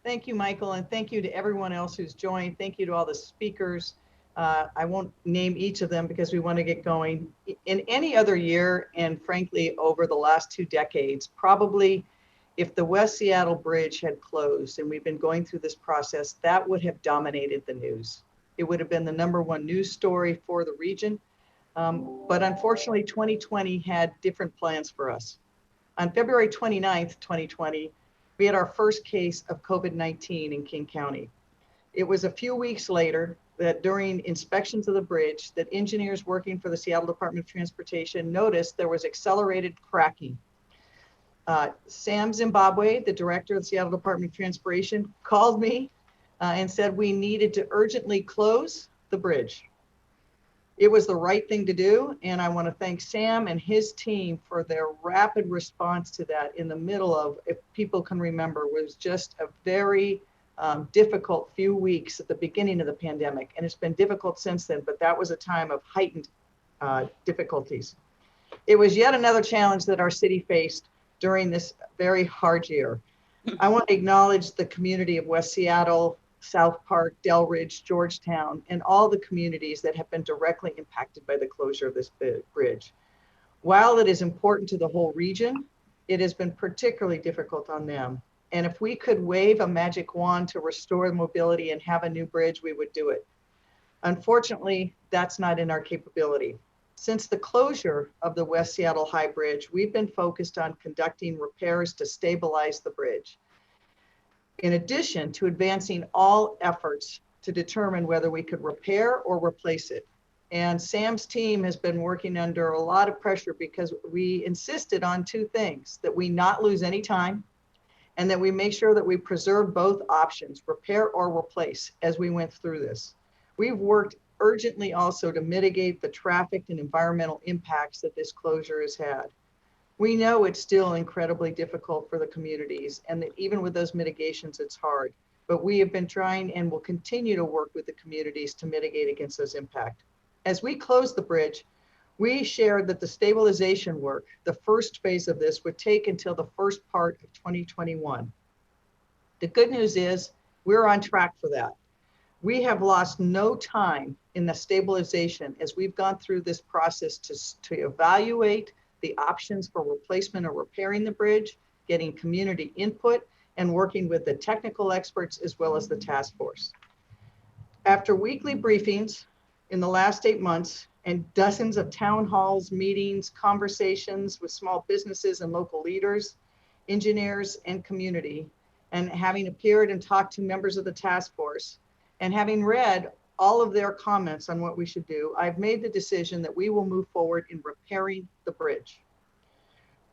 Thank you, Michael, and thank you to everyone else who's joined. Thank you to all the speakers. I won't name each of them because we want to get going. In any other year, and frankly, over the last 2 decades, probably if the West Seattle Bridge had closed and we've been going through this process, that would have dominated the news. It would have been the #1 news story for the region. But unfortunately, 2020 had different plans for us. On February 29th, 2020, we had our first case of COVID-19 in King County. It was a few weeks later that during inspections of the bridge that engineers working for the Seattle Department of Transportation noticed there was accelerated cracking. Sam Zimbabwe, the director of the Seattle Department of Transportation, called me and said we needed to urgently close the bridge. It was the right thing to do, and I want to thank Sam and his team for their rapid response to that in the middle of, if people can remember, was just a very difficult few weeks at the beginning of the pandemic, and it's been difficult since then, but that was a time of heightened difficulties. It was yet another challenge that our city faced during this very hard year. I want to acknowledge the community of West Seattle, South Park, Delridge, Georgetown, and all the communities that have been directly impacted by the closure of this bridge. While it is important to the whole region, it has been particularly difficult on them. And if we could wave a magic wand to restore mobility and have a new bridge, we would do it. Unfortunately, that's not in our capability. Since the closure of the West Seattle High Bridge, we've been focused on conducting repairs to stabilize the bridge, in addition to advancing all efforts to determine whether we could repair or replace it. And Sam's team has been working under a lot of pressure because we insisted on two things: that we not lose any time, and that we make sure that we preserve both options, repair or replace, as we went through this. We've worked urgently also to mitigate the traffic and environmental impacts that this closure has had. We know it's still incredibly difficult for the communities, and that even with those mitigations, it's hard. But we have been trying and will continue to work with the communities to mitigate against those impacts. As we close the bridge, we shared that the stabilization work, the first phase of this, would take until the first part of 2021. The good news is we're on track for that. We have lost no time in the stabilization as we've gone through this process to evaluate the options for replacement or repairing the bridge, getting community input, and working with the technical experts as well as the task force. After weekly briefings in the last 8 months and dozens of town halls, meetings, conversations with small businesses and local leaders, engineers, and community, and having appeared and talked to members of the task force, and having read all of their comments on what we should do, I've made the decision that we will move forward in repairing the bridge.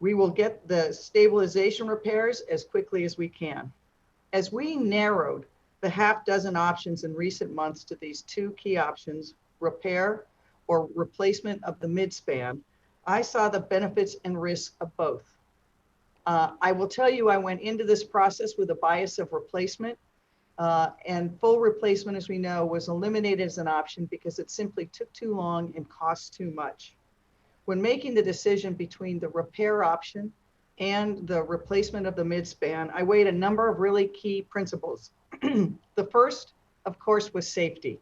We will get the stabilization repairs as quickly as we can. As we narrowed the half dozen options in recent months to these two key options, repair or replacement of the midspan, I saw the benefits and risks of both. I will tell you, I went into this process with a bias of replacement. And full replacement, as we know, was eliminated as an option because it simply took too long and cost too much. When making the decision between the repair option and the replacement of the midspan, I weighed a number of really key principles. The first, of course, was safety.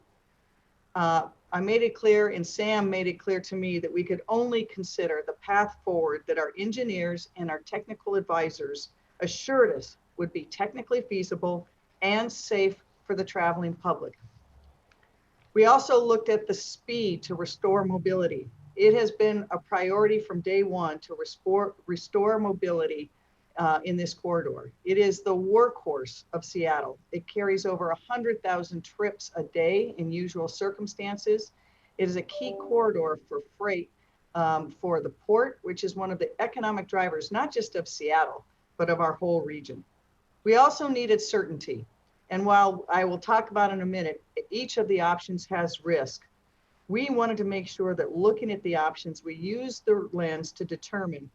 I made it clear, and Sam made it clear to me, that we could only consider the path forward that our engineers and our technical advisors assured us would be technically feasible and safe for the traveling public. We also looked at the speed to restore mobility. It has been a priority from day one to restore mobility in this corridor. It is the workhorse of Seattle. It carries over 100,000 trips a day in usual circumstances. It is a key corridor for freight for the port, which is one of the economic drivers, not just of Seattle, but of our whole region. We also needed certainty. And while I will talk about in a minute, each of the options has risk. We wanted to make sure that looking at the options, we used the lens to determine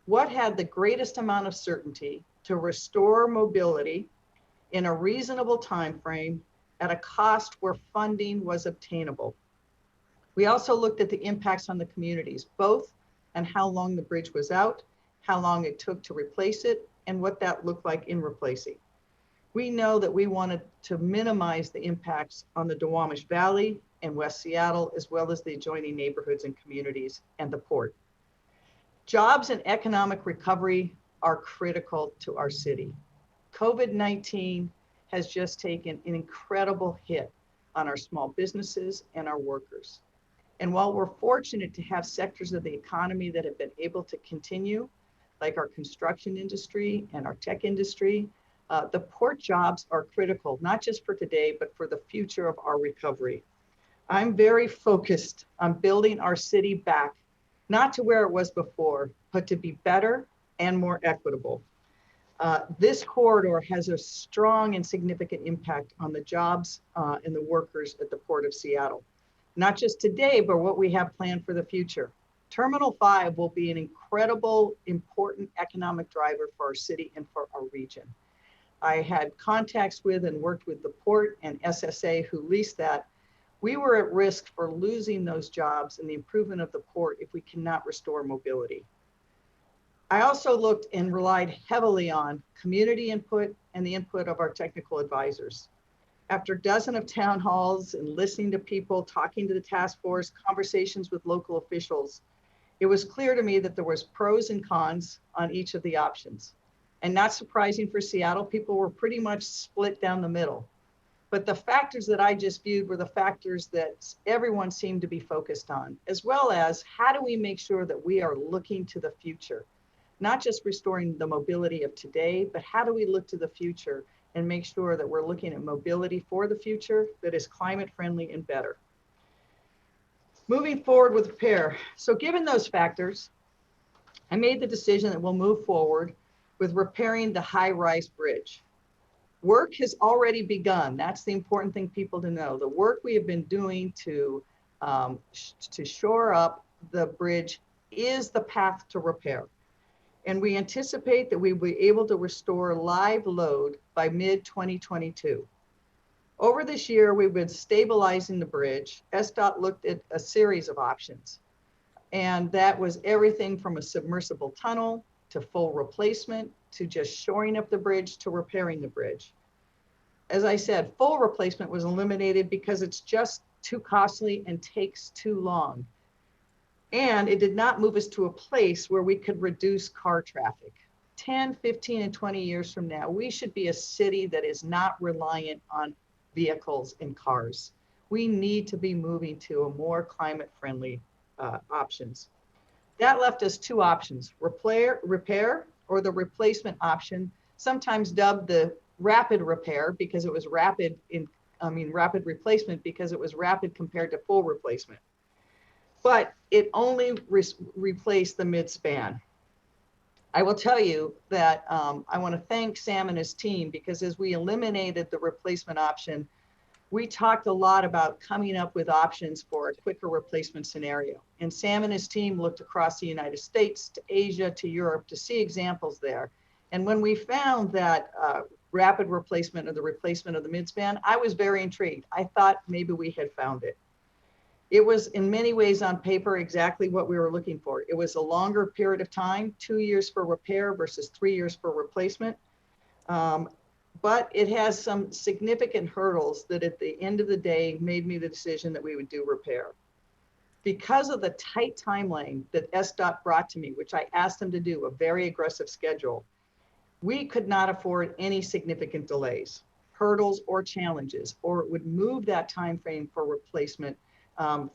what had the greatest amount of certainty to restore mobility in a reasonable time frame at a cost where funding was obtainable. We also looked at the impacts on the communities, both on how long the bridge was out, how long it took to replace it, and what that looked like in replacing. We know that we wanted to minimize the impacts on the Duwamish Valley and West Seattle, as well as the adjoining neighborhoods and communities and the port. Jobs and economic recovery are critical to our city. COVID-19 has just taken an incredible hit on our small businesses and our workers. And while we're fortunate to have sectors of the economy that have been able to continue, like our construction industry and our tech industry, the port jobs are critical, not just for today, but for the future of our recovery. I'm very focused on building our city back, not to where it was before, but to be better and more equitable. This corridor has a strong and significant impact on the jobs and the workers at the Port of Seattle. Not just today, but what we have planned for the future. Terminal 5 will be an incredible, important economic driver for our city and for our region. I had contacts with and worked with the port and SSA who leased that. We were at risk for losing those jobs and the improvement of the port if we cannot restore mobility. I also looked and relied heavily on community input and the input of our technical advisors. After a dozen of town halls and listening to people, talking to the task force, conversations with local officials, it was clear to me that there was pros and cons on each of the options. And not surprising for Seattle, people were pretty much split down the middle. But the factors that I just viewed were the factors that everyone seemed to be focused on, as well as how do we make sure that we are looking to the future? Not just restoring the mobility of today, but how do we look to the future and make sure that we're looking at mobility for the future that is climate friendly and better. Moving forward with repair. So given those factors, I made the decision that we'll move forward with repairing the high-rise bridge. Work has already begun. That's the important thing people to know. The work we have been doing to shore up the bridge is the path to repair. And we anticipate that we will be able to restore live load by mid-2022. Over this year, we've been stabilizing the bridge. SDOT looked at a series of options. And that was everything from a submersible tunnel to full replacement, to just shoring up the bridge, to repairing the bridge. As I said, full replacement was eliminated because it's just too costly and takes too long. And it did not move us to a place where we could reduce car traffic. 10, 15, and 20 years from now, we should be a city that is not reliant on vehicles and cars. We need to be moving to a more climate-friendly options. That left us two options, repair or the replacement option, sometimes dubbed the rapid repair because it was rapid replacement because it was rapid compared to full replacement. But it only replaced the mid-span. I will tell you that I want to thank Sam and his team because as we eliminated the replacement option, we talked a lot about coming up with options for a quicker replacement scenario. And Sam and his team looked across the United States to Asia to Europe to see examples there. And when we found that rapid replacement or the replacement of the mid-span, I was very intrigued. I thought maybe we had found it. It was in many ways on paper exactly what we were looking for. It was a longer period of time, 2 years for repair versus 3 years for replacement. But it has some significant hurdles that at the end of the day made me the decision that we would do repair. Because of the tight timeline that SDOT brought to me, which I asked them to do, a very aggressive schedule, we could not afford any significant delays, hurdles, or challenges, or it would move that time frame for replacement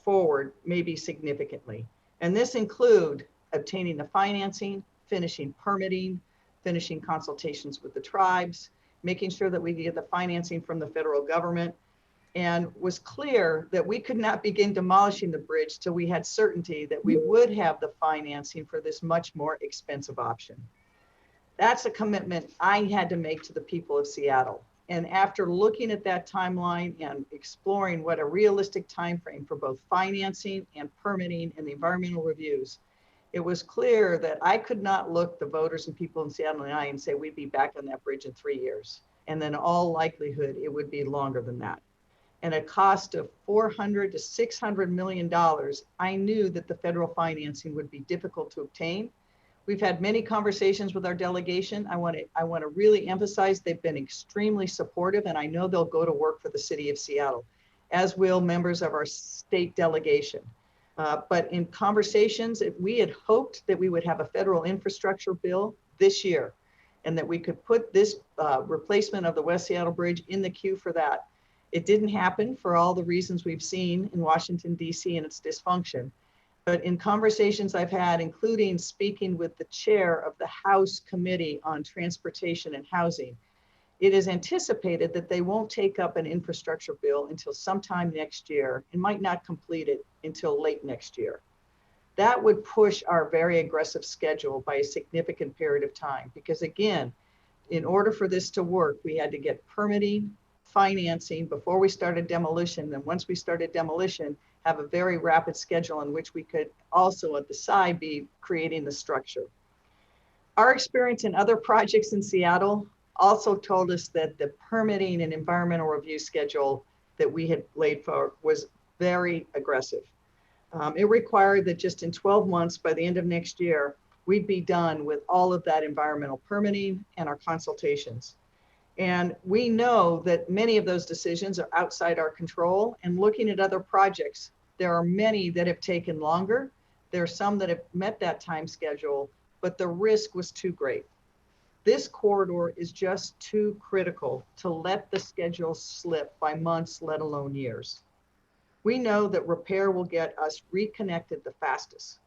forward maybe significantly. And this include obtaining the financing, finishing permitting, finishing consultations with the tribes, making sure that we could get the financing from the federal government, and was clear that we could not begin demolishing the bridge till we had certainty that we would have the financing for this much more expensive option. That's a commitment I had to make to the people of Seattle. And after looking at that timeline and exploring what a realistic timeframe for both financing and permitting and the environmental reviews, it was clear that I could not look the voters and people in Seattle in the eye and say we'd be back on that bridge in 3 years. And then all likelihood, it would be longer than that. And a cost of $400 to $600 million, I knew that the federal financing would be difficult to obtain. We've had many conversations with our delegation. I want to really emphasize they've been extremely supportive, and I know they'll go to work for the city of Seattle, as will members of our state delegation. But in conversations, we had hoped that we would have a federal infrastructure bill this year, and that we could put this replacement of the West Seattle Bridge in the queue for that. It didn't happen for all the reasons we've seen in Washington, D.C. and its dysfunction. But in conversations I've had, including speaking with the chair of the House Committee on Transportation and Housing, it is anticipated that they won't take up an infrastructure bill until sometime next year and might not complete it until late next year. That would push our very aggressive schedule by a significant period of time, because again, in order for this to work, we had to get permitting, financing before we started demolition. Then once we started demolition, have a very rapid schedule in which we could also at the side be creating the structure. Our experience in other projects in Seattle also told us that the permitting and environmental review schedule that we had laid for was very aggressive. It required that just in 12 months, by the end of next year, we'd be done with all of that environmental permitting and our consultations. And we know that many of those decisions are outside our control, and looking at other projects, there are many that have taken longer. There are some that have met that time schedule, but the risk was too great. This corridor is just too critical to let the schedule slip by months, let alone years. We know that repair will get us reconnected the fastest.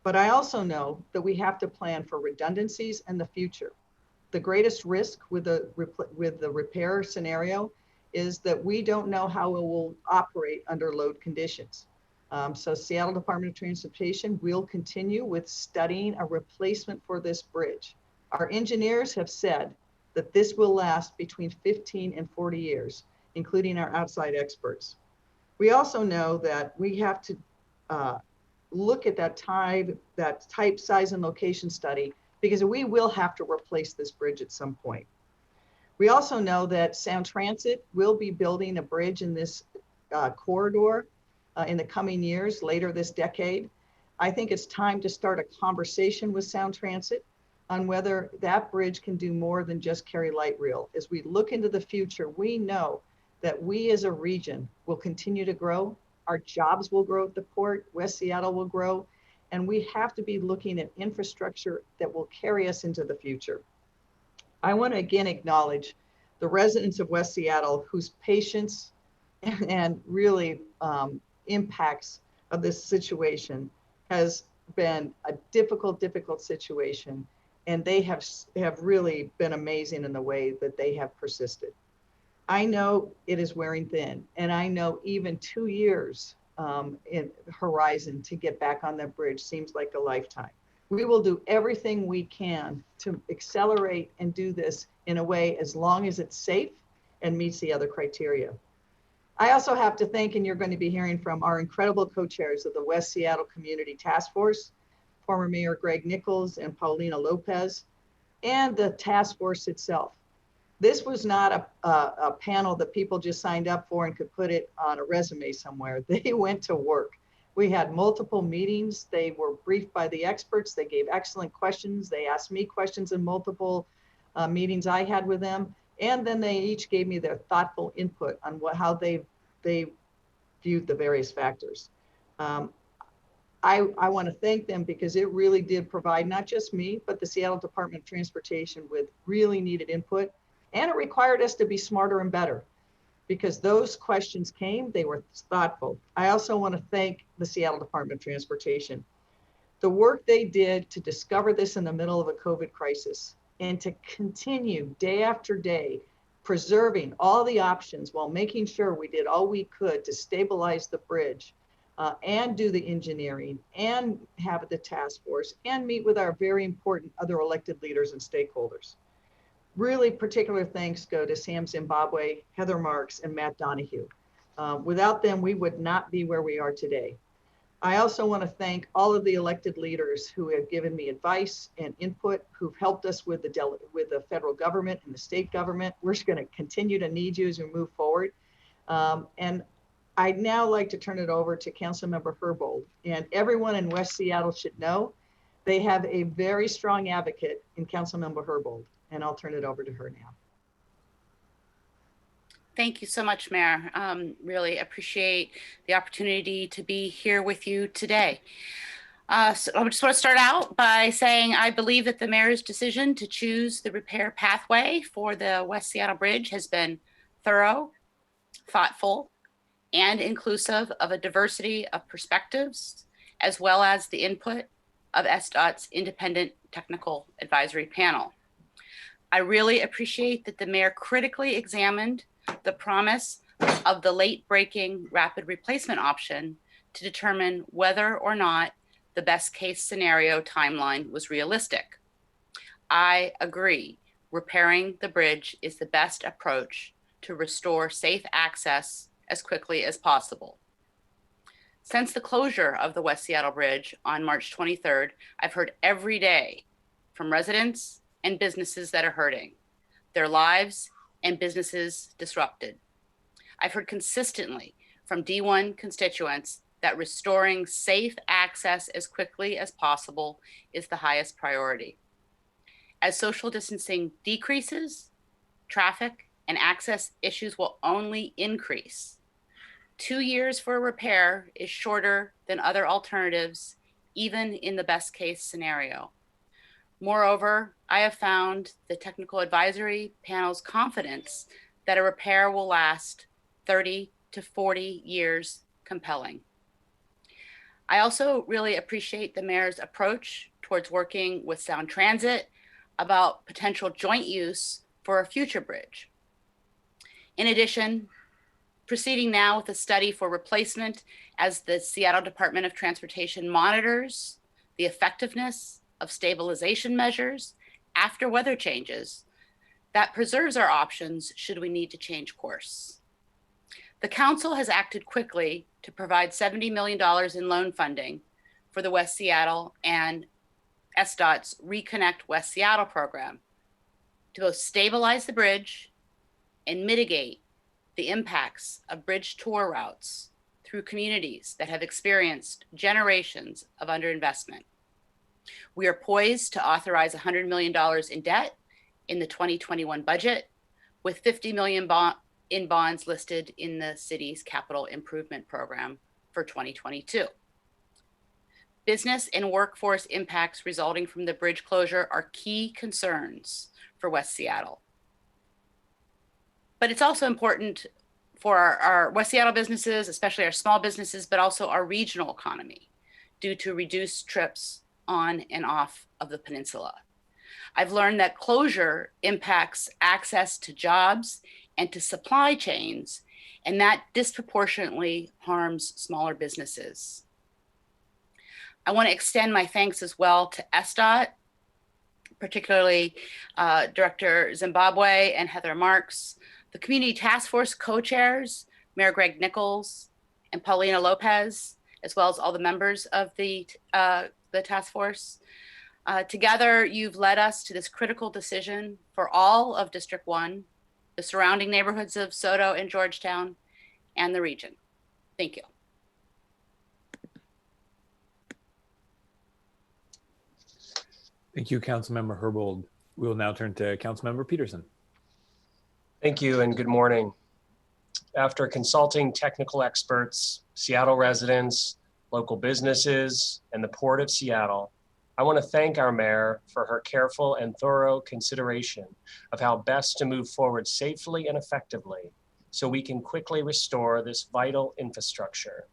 But I also know that we have to plan for redundancies and the future. The greatest risk with the repair scenario is that we don't know how it will operate under load conditions. So Seattle Department of Transportation will continue with studying a replacement for this bridge. Our engineers have said that this will last between 15 and 40 years, including our outside experts. We also know that we have to look at that type, size, and location study, because we will have to replace this bridge at some point. We also know that Sound Transit will be building a bridge in this corridor in the coming years, later this decade. I think it's time to start a conversation with Sound Transit on whether that bridge can do more than just carry light rail. As we look into the future, we know that we as a region will continue to grow. Our jobs will grow at the port, West Seattle will grow, and we have to be looking at infrastructure that will carry us into the future. I want to again acknowledge the residents of West Seattle whose patience and really impacts of this situation has been a difficult situation. And they have really been amazing in the way that they have persisted. I know it is wearing thin, and I know even 2 years in horizon to get back on that bridge seems like a lifetime. We will do everything we can to accelerate and do this in a way as long as it's safe and meets the other criteria. I also have to thank, and you're going to be hearing from our incredible co-chairs of the West Seattle Community Task Force, former Mayor Greg Nichols and Paulina Lopez, and the task force itself. This was not a panel that people just signed up for and could put it on a resume somewhere. They went to work. We had multiple meetings. They were briefed by the experts. They gave excellent questions. They asked me questions in multiple meetings I had with them. And then they each gave me their thoughtful input on how they viewed the various factors. I want to thank them because it really did provide not just me, but the Seattle Department of Transportation with really needed input. And it required us to be smarter and better because those questions came, they were thoughtful. I also want to thank the Seattle Department of Transportation. The work they did to discover this in the middle of a COVID crisis and to continue day after day, preserving all the options while making sure we did all we could to stabilize the bridge and do the engineering and have the task force and meet with our very important other elected leaders and stakeholders. Really particular thanks go to Sam Zimbabwe, Heather Marks, and Matt Donahue. Without them, we would not be where we are today. I also want to thank all of the elected leaders who have given me advice and input, who've helped us with the federal government and the state government. We're just going to continue to need you as we move forward. And I'd now like to turn it over to Councilmember Herbold. And everyone in West Seattle should know they have a very strong advocate in Councilmember Herbold, and I'll turn it over to her now. Thank you so much, Mayor. Really appreciate the opportunity to be here with you today. So I just want to start out by saying I believe that the mayor's decision to choose the repair pathway for the West Seattle Bridge has been thorough, thoughtful, and inclusive of a diversity of perspectives, as well as the input of SDOT's independent technical advisory panel. I really appreciate that the mayor critically examined the promise of the late-breaking rapid replacement option to determine whether or not the best case scenario timeline was realistic. I agree, repairing the bridge is the best approach to restore safe access as quickly as possible. Since the closure of the West Seattle Bridge on March 23rd, I've heard every day from residents and businesses that are hurting, their lives and businesses disrupted. I've heard consistently from D1 constituents that restoring safe access as quickly as possible is the highest priority. As social distancing decreases, traffic and access issues will only increase. 2 years for a repair is shorter than other alternatives, even in the best case scenario. Moreover, I have found the technical advisory panel's confidence that a repair will last 30 to 40 years compelling. I also really appreciate the mayor's approach towards working with Sound Transit about potential joint use for a future bridge. In addition, proceeding now with a study for replacement as the Seattle Department of Transportation monitors the effectiveness of stabilization measures after weather changes that preserves our options should we need to change course. The council has acted quickly to provide $70 million in loan funding for the West Seattle and SDOT's Reconnect West Seattle program to both stabilize the bridge and mitigate the impacts of bridge tour routes through communities that have experienced generations of underinvestment. We are poised to authorize $100 million in debt in the 2021 budget, with $50 million in bonds listed in the city's capital improvement program for 2022. Business and workforce impacts resulting from the bridge closure are key concerns for West Seattle. But it's also important for our West Seattle businesses, especially our small businesses, but also our regional economy, due to reduced trips on and off of the peninsula. I've learned that closure impacts access to jobs and to supply chains, and that disproportionately harms smaller businesses. I want to extend my thanks as well to SDOT, particularly Director Zimbabwe and Heather Marks, the Community Task Force co-chairs, Mayor Greg Nichols and Paulina Lopez, as well as all the members of the task force. Together, you've led us to this critical decision for all of District 1, the surrounding neighborhoods of Soto and Georgetown, and the region. Thank you. Thank you, Councilmember Herbold. We will now turn to Councilmember Peterson. Thank you and good morning. After consulting technical experts, Seattle residents, local businesses, and the Port of Seattle, I want to thank our mayor for her careful and thorough consideration of how best to move forward safely and effectively so we can quickly restore this vital infrastructure.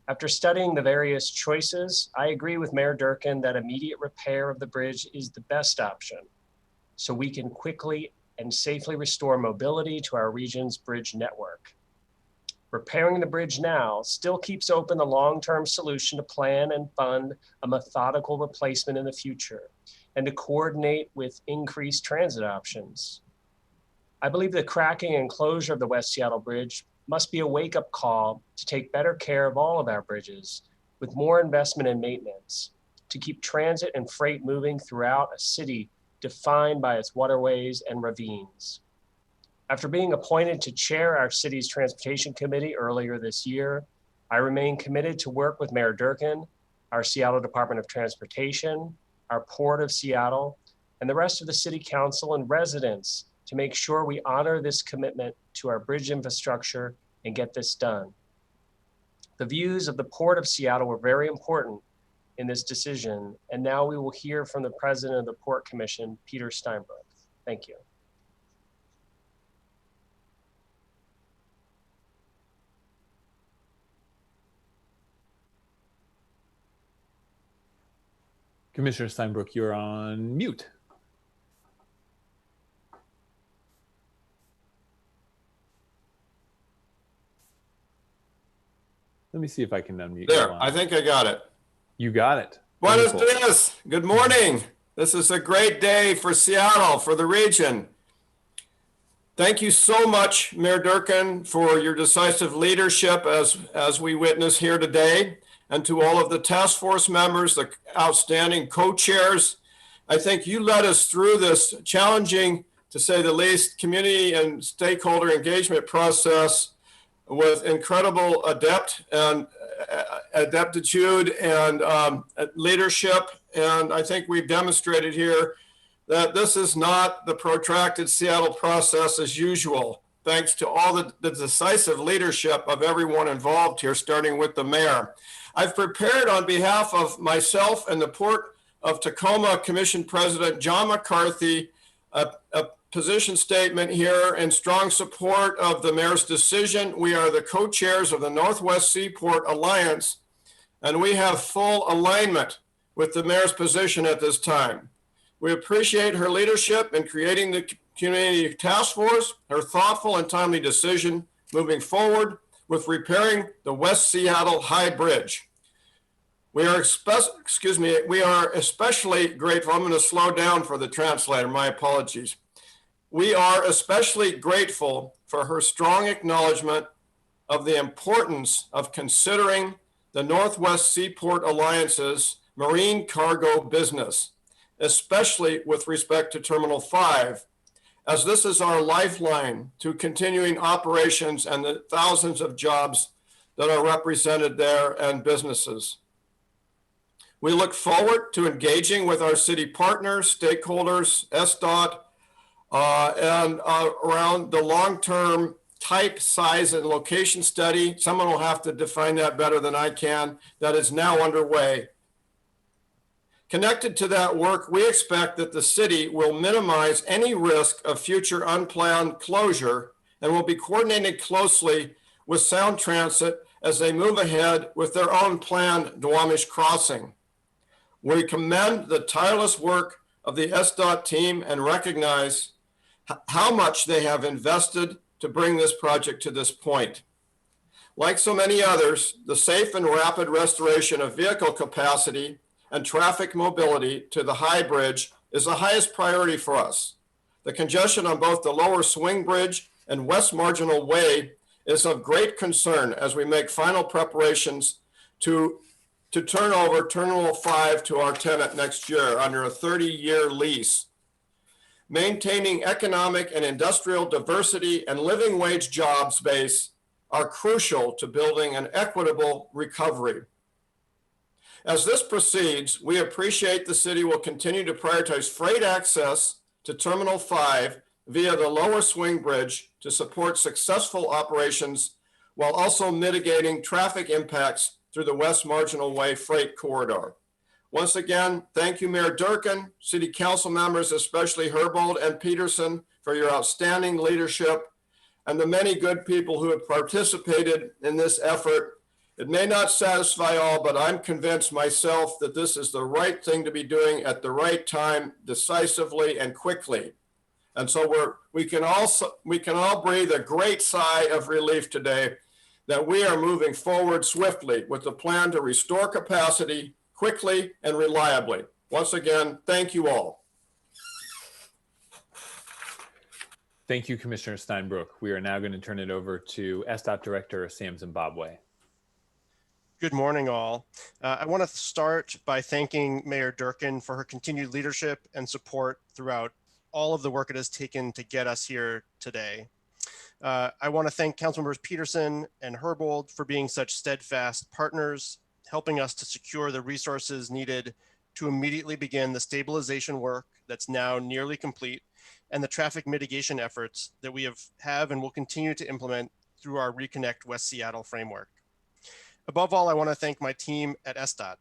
After studying the various choices, I agree with Mayor Durkan that immediate repair of the bridge is the best option so we can quickly and safely restore mobility to our region's bridge network. Repairing the bridge now still keeps open the long-term solution to plan and fund a methodical replacement in the future and to coordinate with increased transit options. I believe the cracking and closure of the West Seattle Bridge must be a wake-up call to take better care of all of our bridges with more investment in maintenance to keep transit and freight moving throughout a city defined by its waterways and ravines. After being appointed to chair our city's transportation committee earlier this year, I remain committed to work with Mayor Durkan, our Seattle Department of Transportation, our Port of Seattle, and the rest of the City Council and residents to make sure we honor this commitment to our bridge infrastructure and get this done. The views of the Port of Seattle were very important in this decision, and now we will hear from the President of the Port Commission, Peter Steinbrueck. Thank you. Commissioner Steinbrueck, you're on mute. Let me see if I can unmute you. There, I think I got it. You got it. Buenos Wonderful. dias. Good morning. This is a great day for Seattle, for the region. Thank you so much, Mayor Durkan, for your decisive leadership as we witness here today, and to all of the task force members, the outstanding co-chairs. I think you led us through this challenging, to say the least, community and stakeholder engagement process with incredible adeptitude and leadership. And I think we've demonstrated here that this is not the protracted Seattle process as usual, thanks to all the decisive leadership of everyone involved here, starting with the mayor. I've prepared on behalf of myself and the Port of Tacoma Commission President John McCarthy a position statement here in strong support of the mayor's decision. We are the co-chairs of the Northwest Seaport Alliance, and we have full alignment with the mayor's position at this time. We appreciate her leadership in creating the community task force, her thoughtful and timely decision moving forward with repairing the West Seattle High Bridge. We are especially grateful. I'm going to slow down for the translator, my apologies. We are especially grateful for her strong acknowledgement of the importance of considering the Northwest Seaport Alliance's marine cargo business, especially with respect to Terminal 5, as this is our lifeline to continuing operations and the thousands of jobs that are represented there and businesses. We look forward to engaging with our city partners, stakeholders, SDOT, and around the long-term type, size, and location study. Someone will have to define that better than I can. That is now underway. Connected to that work, we expect that the city will minimize any risk of future unplanned closure and will be coordinated closely with Sound Transit as they move ahead with their own planned Duwamish crossing. We commend the tireless work of the SDOT team and recognize how much they have invested to bring this project to this point. Like so many others, the safe and rapid restoration of vehicle capacity and traffic mobility to the High Bridge is the highest priority for us. The congestion on both the Lower Swing Bridge and West Marginal Way is of great concern as we make final preparations to turn over Terminal 5 to our tenant next year under a 30-year lease. Maintaining economic and industrial diversity and living wage jobs base are crucial to building an equitable recovery. As this proceeds, we appreciate the city will continue to prioritize freight access to Terminal 5 via the Lower Swing Bridge to support successful operations while also mitigating traffic impacts through the West Marginal Way freight corridor. Once again, thank you, Mayor Durkan, City Council members, especially Herbold and Peterson, for your outstanding leadership and the many good people who have participated in this effort. It may not satisfy all, but I'm convinced myself that this is the right thing to be doing at the right time, decisively and quickly. And so we can all breathe a great sigh of relief today that we are moving forward swiftly with the plan to restore capacity quickly and reliably. Once again, thank you all. Thank you, Commissioner Steinbrueck. We are now going to turn it over to SDOT Director Sam Zimbabwe. Good morning, all. I want to start by thanking Mayor Durkan for her continued leadership and support throughout all of the work it has taken to get us here today. I want to thank Councilmembers Peterson and Herbold for being such steadfast partners, helping us to secure the resources needed to immediately begin the stabilization work that's now nearly complete and the traffic mitigation efforts that we have and will continue to implement through our Reconnect West Seattle framework. Above all, I want to thank my team at SDOT.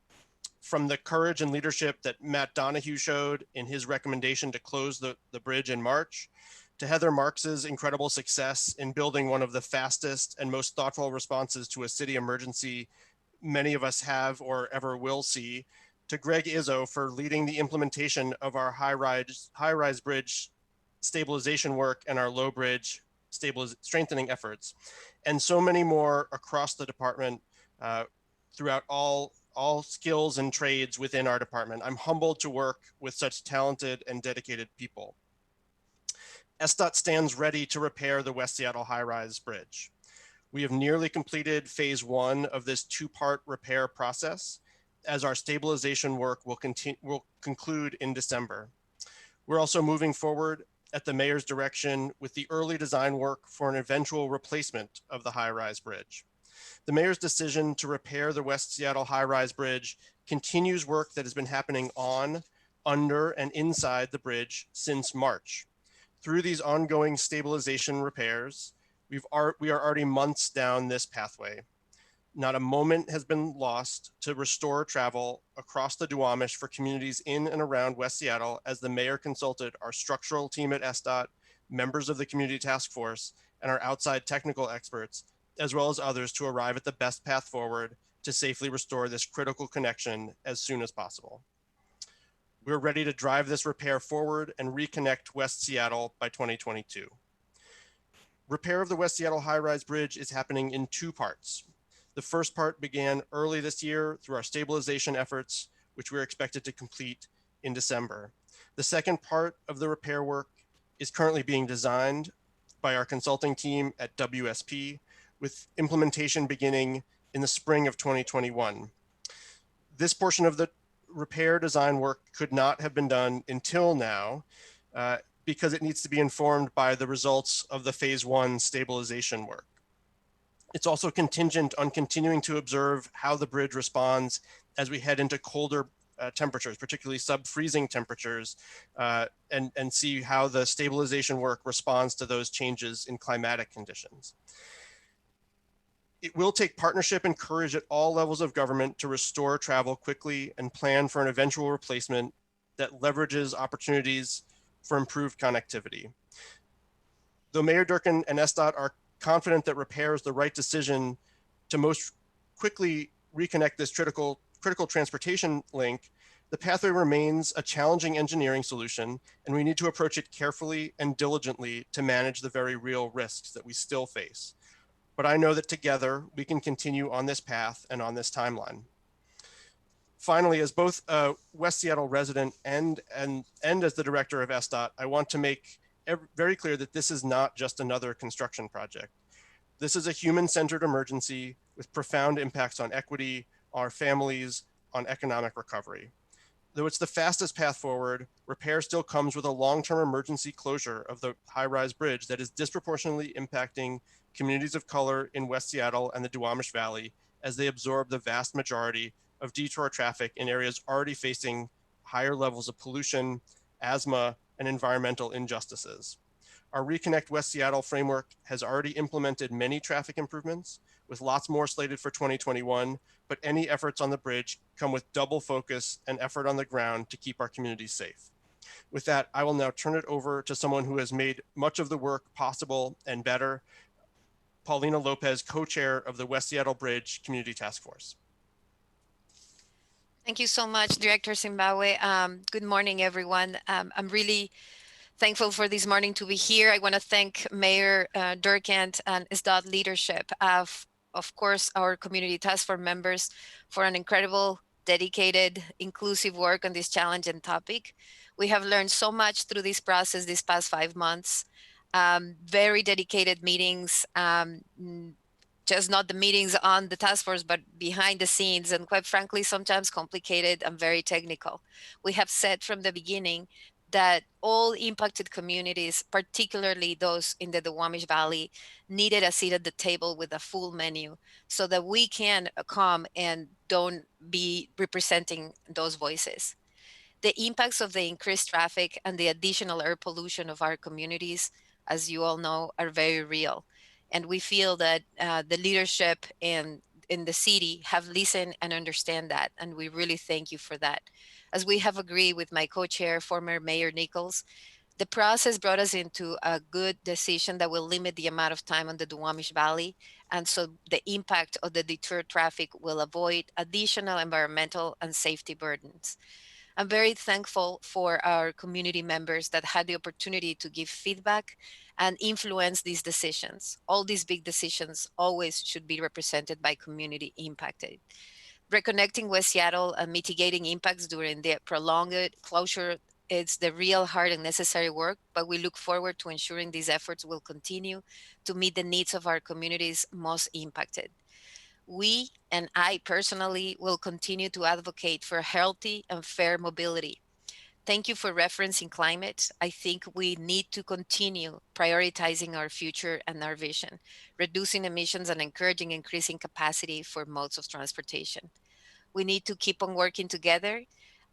From the courage and leadership that Matt Donahue showed in his recommendation to close the bridge in March, to Heather Marks's incredible success in building one of the fastest and most thoughtful responses to a city emergency many of us have or ever will see, to Greg Izzo for leading the implementation of our high-rise bridge stabilization work and our low bridge strengthening efforts, and so many more across the department throughout all skills and trades within our department. I'm humbled to work with such talented and dedicated people. SDOT stands ready to repair the West Seattle high-rise bridge. We have nearly completed phase 1 of this 2-part repair process, as our stabilization work will conclude in December. We're also moving forward at the mayor's direction with the early design work for an eventual replacement of the high-rise bridge. The mayor's decision to repair the West Seattle high-rise bridge continues work that has been happening on, under, and inside the bridge since March. Through these ongoing stabilization repairs, we are already months down this pathway. Not a moment has been lost to restore travel across the Duwamish for communities in and around West Seattle, as the mayor consulted our structural team at SDOT, members of the community task force, and our outside technical experts, as well as others, to arrive at the best path forward to safely restore this critical connection as soon as possible. We're ready to drive this repair forward and reconnect West Seattle by 2022. Repair of the West Seattle high-rise bridge is happening in 2 parts. The first part began early this year through our stabilization efforts, which we're expected to complete in December. The second part of the repair work is currently being designed by our consulting team at WSP, with implementation beginning in the spring of 2021. This portion of the repair design work could not have been done until now because it needs to be informed by the results of the phase 1 stabilization work. It's also contingent on continuing to observe how the bridge responds as we head into colder temperatures, particularly sub-freezing temperatures, and see how the stabilization work responds to those changes in climatic conditions. It will take partnership and courage at all levels of government to restore travel quickly and plan for an eventual replacement that leverages opportunities for improved connectivity. Though Mayor Durkan and SDOT are confident that repair is the right decision to most quickly reconnect this critical transportation link, the pathway remains a challenging engineering solution, and we need to approach it carefully and diligently to manage the very real risks that we still face. But I know that together we can continue on this path and on this timeline. Finally, as both a West Seattle resident and as the director of SDOT, I want to make very clear that this is not just another construction project. This is a human-centered emergency with profound impacts on equity, our families, on economic recovery. Though it's the fastest path forward, repair still comes with a long-term emergency closure of the high-rise bridge that is disproportionately impacting communities of color in West Seattle and the Duwamish Valley as they absorb the vast majority of detour traffic in areas already facing higher levels of pollution, asthma, and environmental injustices. Our Reconnect West Seattle framework has already implemented many traffic improvements, with lots more slated for 2021, but any efforts on the bridge come with double focus and effort on the ground to keep our communities safe. With that, I will now turn it over to someone who has made much of the work possible and better, Paulina Lopez, co-chair of the West Seattle Bridge Community Task Force. Thank you so much, Director Zimbabwe. Good morning, everyone. I'm really thankful for this morning to be here. I want to thank Mayor Durkan and SDOT leadership, of course, our community task force members for an incredible, dedicated, inclusive work on this challenging topic. We have learned so much through this process these past 5 months. Very dedicated meetings, just not the meetings on the task force, but behind the scenes, and quite frankly, sometimes complicated and very technical. We have said from the beginning that all impacted communities, particularly those in the Duwamish Valley, needed a seat at the table with a full menu so that we can come and don't be representing those voices. The impacts of the increased traffic and the additional air pollution of our communities, as you all know, are very real. And we feel that the leadership in the city have listened and understand that. And we really thank you for that. As we have agreed with my co-chair, former Mayor Nichols, the process brought us into a good decision that will limit the amount of time on the Duwamish Valley. And so the impact of the deterred traffic will avoid additional environmental and safety burdens. I'm very thankful for our community members that had the opportunity to give feedback and influence these decisions. All these big decisions always should be represented by community impacted. Reconnecting West Seattle and mitigating impacts during the prolonged closure is the real hard and necessary work, but we look forward to ensuring these efforts will continue to meet the needs of our communities most impacted. We and I personally will continue to advocate for healthy and fair mobility. Thank you for referencing climate. I think we need to continue prioritizing our future and our vision, reducing emissions and encouraging increasing capacity for modes of transportation. We need to keep on working together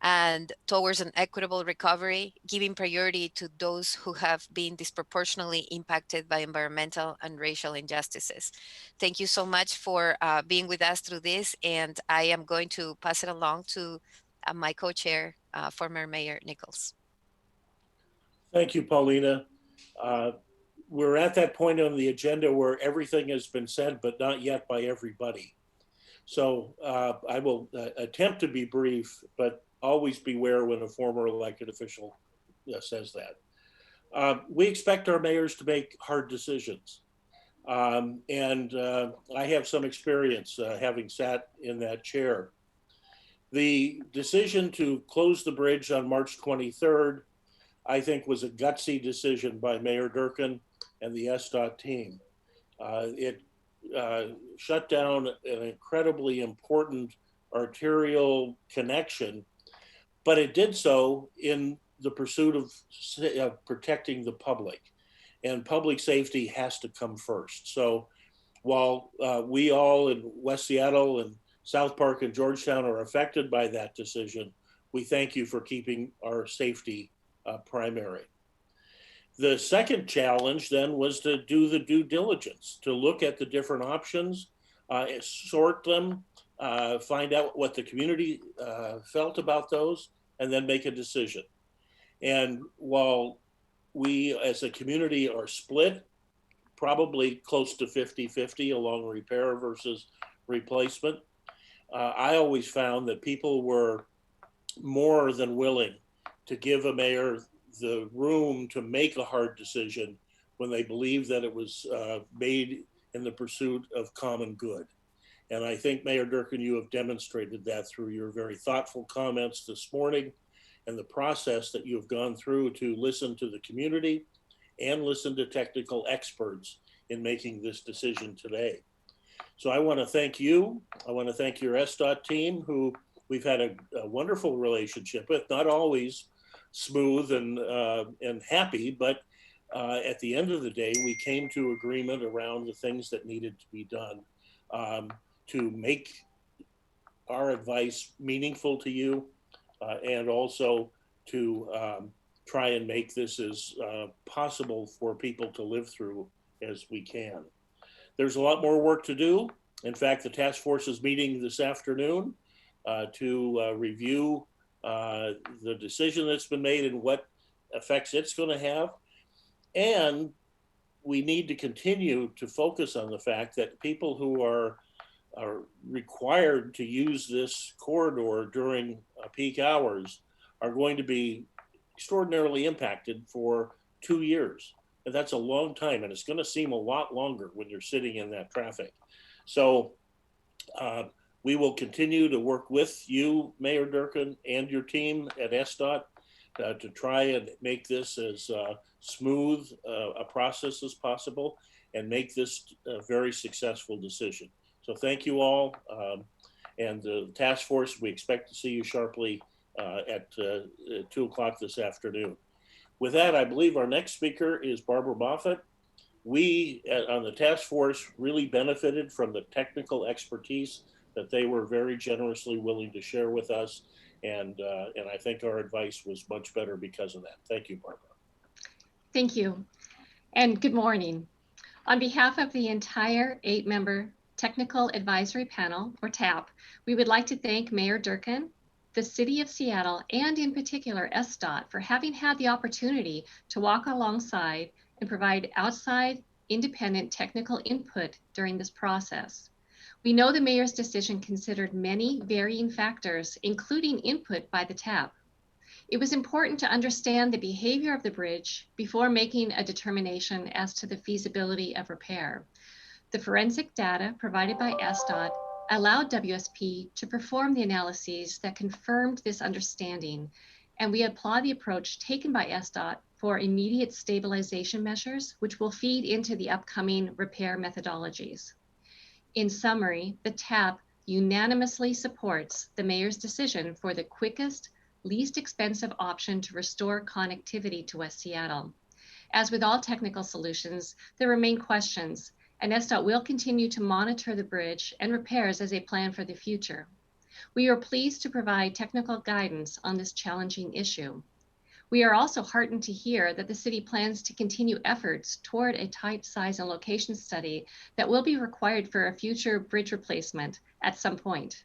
and towards an equitable recovery, giving priority to those who have been disproportionately impacted by environmental and racial injustices. Thank you so much for being with us through this. And I am going to pass it along to my co-chair, former Mayor Nichols. Thank you, Paulina. We're at that point on the agenda where everything has been said, but not yet by everybody. So I will attempt to be brief, but always beware when a former elected official says that. We expect our mayors to make hard decisions. And I have some experience having sat in that chair. The decision to close the bridge on March 23rd, I think, was a gutsy decision by Mayor Durkan and the SDOT team. It shut down an incredibly important arterial connection, but it did so in the pursuit of protecting the public, and public safety has to come first. So while we all in West Seattle and South Park and Georgetown are affected by that decision, we thank you for keeping our safety primary. The second challenge then was to do the due diligence, to look at the different options, sort them, find out what the community felt about those, and then make a decision. And while we as a community are split, probably close to 50-50 along repair versus replacement, I always found that people were more than willing to give a mayor the room to make a hard decision when they believed that it was made in the pursuit of common good. And I think, Mayor Durkan, you have demonstrated that through your very thoughtful comments this morning and the process that you have gone through to listen to the community and listen to technical experts in making this decision today. So I want to thank you. I want to thank your SDOT team, who we've had a wonderful relationship with, not always smooth and happy, but at the end of the day, we came to agreement around the things that needed to be done to make our advice meaningful to you, and also to try and make this as possible for people to live through as we can. There's a lot more work to do. In fact, the task force is meeting this afternoon to review the decision that's been made and what effects it's going to have. And we need to continue to focus on the fact that people who are required to use this corridor during peak hours are going to be extraordinarily impacted for 2 years. And that's a long time, and it's going to seem a lot longer when you're sitting in that traffic. So we will continue to work with you, Mayor Durkan, and your team at SDOT to try and make this as smooth a process as possible and make this a very successful decision. So thank you all. And the task force, we expect to see you sharply at 2 o'clock this afternoon. With that, I believe our next speaker is Barbara Moffat. We on the task force really benefited from the technical expertise that they were very generously willing to share with us. And I think our advice was much better because of that. Thank you, Barbara. Thank you, and good morning. On behalf of the entire 8-member Technical Advisory Panel, or TAP, we would like to thank Mayor Durkan, the City of Seattle, and in particular SDOT for having had the opportunity to walk alongside and provide outside independent technical input during this process. We know the Mayor's decision considered many varying factors, including input by the TAP. It was important to understand the behavior of the bridge before making a determination as to the feasibility of repair. The forensic data provided by SDOT allowed WSP to perform the analyses that confirmed this understanding, and we applaud the approach taken by SDOT for immediate stabilization measures, which will feed into the upcoming repair methodologies. In summary, the TAP unanimously supports the Mayor's decision for the quickest, least expensive option to restore connectivity to West Seattle. As with all technical solutions, there remain questions, and SDOT will continue to monitor the bridge and repairs as they plan for the future. We are pleased to provide technical guidance on this challenging issue. We are also heartened to hear that the city plans to continue efforts toward a type, size, and location study that will be required for a future bridge replacement at some point.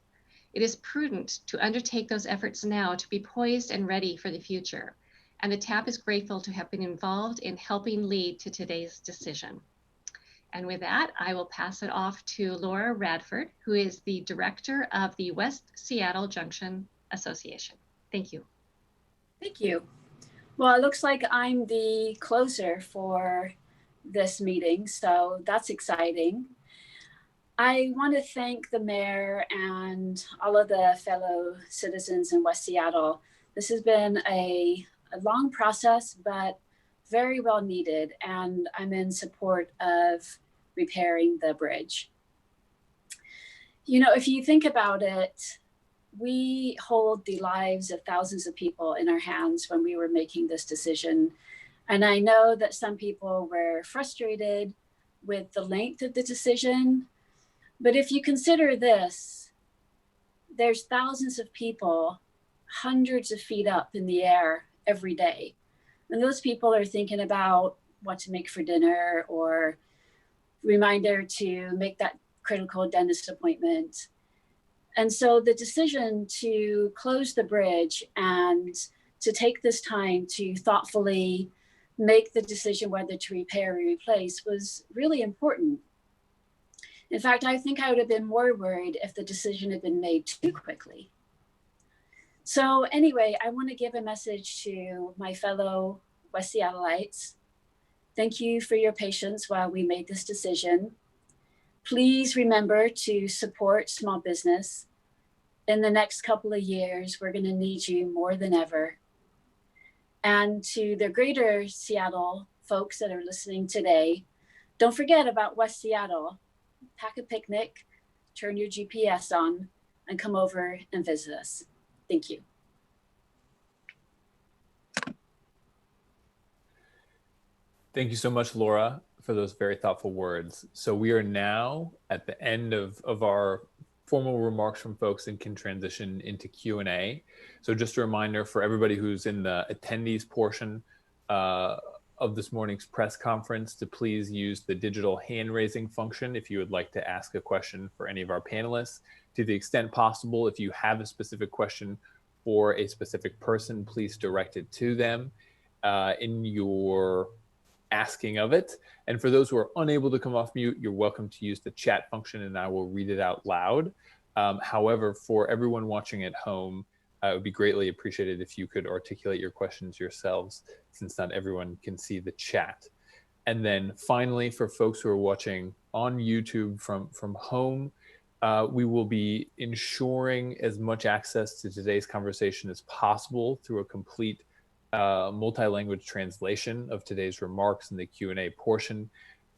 It is prudent to undertake those efforts now to be poised and ready for the future, and the TAP is grateful to have been involved in helping lead to today's decision. And with that, I will pass it off to Laura Radford, who is the director of the West Seattle Junction Association. Thank you. Thank you. Well, it looks like I'm the closer for this meeting, so that's exciting. I want to thank the mayor and all of the fellow citizens in West Seattle. This has been a long process, but very well needed, and I'm in support of repairing the bridge. You know, if you think about it, we hold the lives of thousands of people in our hands when we were making this decision. And I know that some people were frustrated with the length of the decision. But if you consider this, there's thousands of people, hundreds of feet up in the air every day. And those people are thinking about what to make for dinner or reminder to make that critical dentist appointment. And so the decision to close the bridge and to take this time to thoughtfully make the decision whether to repair or replace was really important. In fact, I think I would have been more worried if the decision had been made too quickly. So anyway, I want to give a message to my fellow West Seattleites. Thank you for your patience while we made this decision. Please remember to support small business. In the next couple of years, we're going to need you more than ever. And to the greater Seattle folks that are listening today, don't forget about West Seattle. Pack a picnic, turn your GPS on, and come over and visit us. Thank you. Thank you so much, Laura, for those very thoughtful words. So we are now at the end of our formal remarks from folks and can transition into Q&A. So just a reminder for everybody who's in the attendees portion of this morning's press conference to please use the digital hand raising function if you would like to ask a question for any of our panelists. To the extent possible, if you have a specific question for a specific person, please direct it to them in your asking of it. And for those who are unable to come off mute, you're welcome to use the chat function and I will read it out loud. However, for everyone watching at home, it would be greatly appreciated if you could articulate your questions yourselves, since not everyone can see the chat. And then finally, for folks who are watching on YouTube from home, we will be ensuring as much access to today's conversation as possible through a complete multi-language translation of today's remarks in the Q&A portion.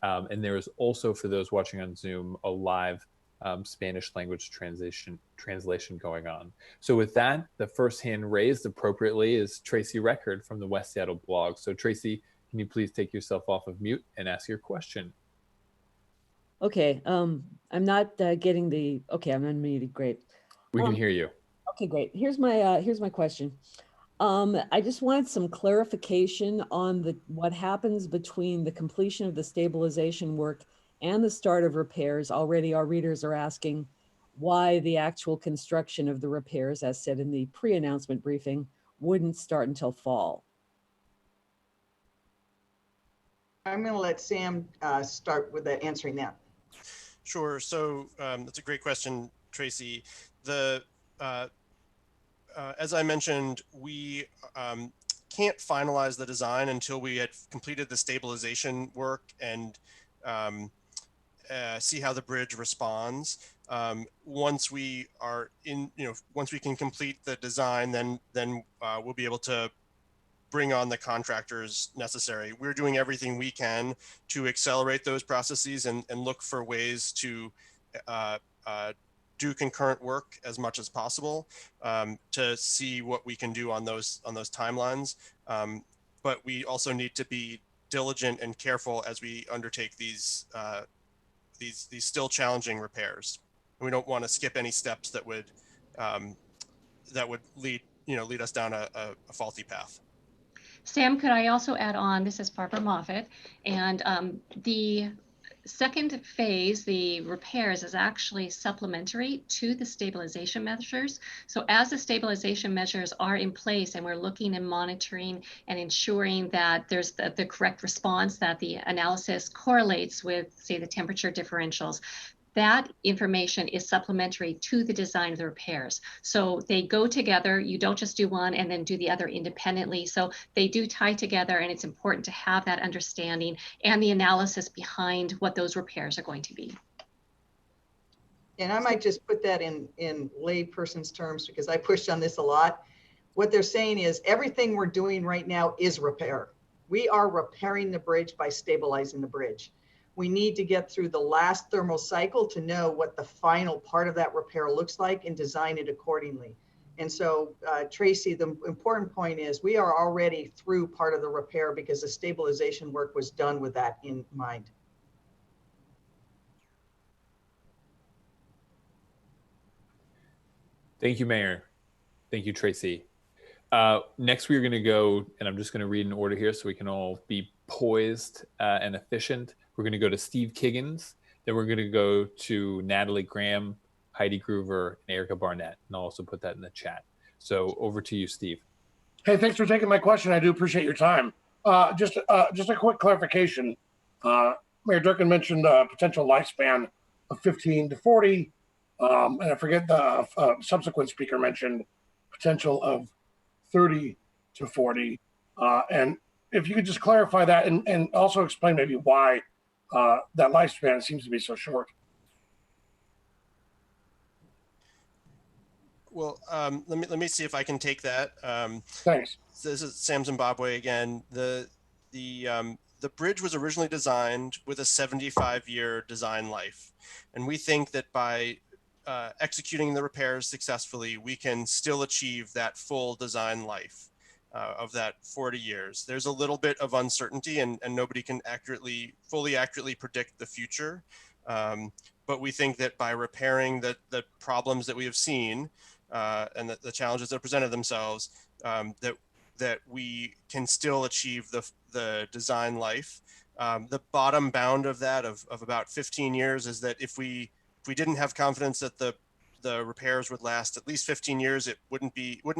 And there is also, for those watching on Zoom, a live Spanish language translation going on. So with that, the first hand raised appropriately is Tracy Record from the West Seattle blog. So Tracy, can you please take yourself off of mute and ask your question? Okay, I'm not getting the, okay, I'm unmuted, great. We can hear you. Okay, great. Here's my question. I just wanted some clarification on what happens between the completion of the stabilization work and the start of repairs. Already our readers are asking why the actual construction of the repairs, as said in the pre-announcement briefing, wouldn't start until fall. I'm going to let Sam start with answering that. Sure. So that's a great question, Tracy. As I mentioned, we can't finalize the design until we had completed the stabilization work and see how the bridge responds. Once we are in, once we can complete the design, then we'll be able to bring on the contractors necessary. We're doing everything we can to accelerate those processes and look for ways to do concurrent work as much as possible to see what we can do on those timelines. But we also need to be diligent and careful as we undertake these still challenging repairs. And we don't want to skip any steps that would lead us down a faulty path. Sam, could I also add on, this is Barbara Moffat, and the second phase, the repairs, is actually supplementary to the stabilization measures. So as the stabilization measures are in place and we're looking and monitoring and ensuring that there's the correct response, that the analysis correlates with, say, the temperature differentials, that information is supplementary to the design of the repairs. So they go together. You don't just do one and then do the other independently. So they do tie together, and it's important to have that understanding and the analysis behind what those repairs are going to be. And I might just put that in layperson's terms because I pushed on this a lot. What they're saying is everything we're doing right now is repair. We are repairing the bridge by stabilizing the bridge. We need to get through the last thermal cycle to know what the final part of that repair looks like and design it accordingly. And so, Tracy, the important point is we are already through part of the repair because the stabilization work was done with that in mind. Thank you, Mayor. Thank you, Tracy. Next, we're going to go, and I'm just going to read in order here so we can all be poised and efficient. We're going to go to Steve Kiggins. Then we're going to go to Natalie Graham, Heidi Groover, and Erica Barnett. And I'll also put that in the chat. So over to you, Steve. Hey, thanks for taking my question. I do appreciate your time. Just a quick clarification. Mayor Durkan mentioned a potential lifespan of 15 to 40. And I forget the subsequent speaker mentioned potential of 30 to 40. And if you could just clarify that and also explain maybe why that lifespan seems to be so short. Well, let me see if I can take that. Thanks. This is Sam Zimbabwe again. The bridge was originally designed with a 75-year design life, and we think that by executing the repairs successfully, we can still achieve that full design life of that 40 years. There's a little bit of uncertainty, and nobody can fully accurately predict the future. But we think that by repairing the problems that we have seen and the challenges that presented themselves, that we can still achieve the design life. The bottom bound of that of about 15 years is that if we didn't have confidence that the repairs would last at least 15 years, it wouldn't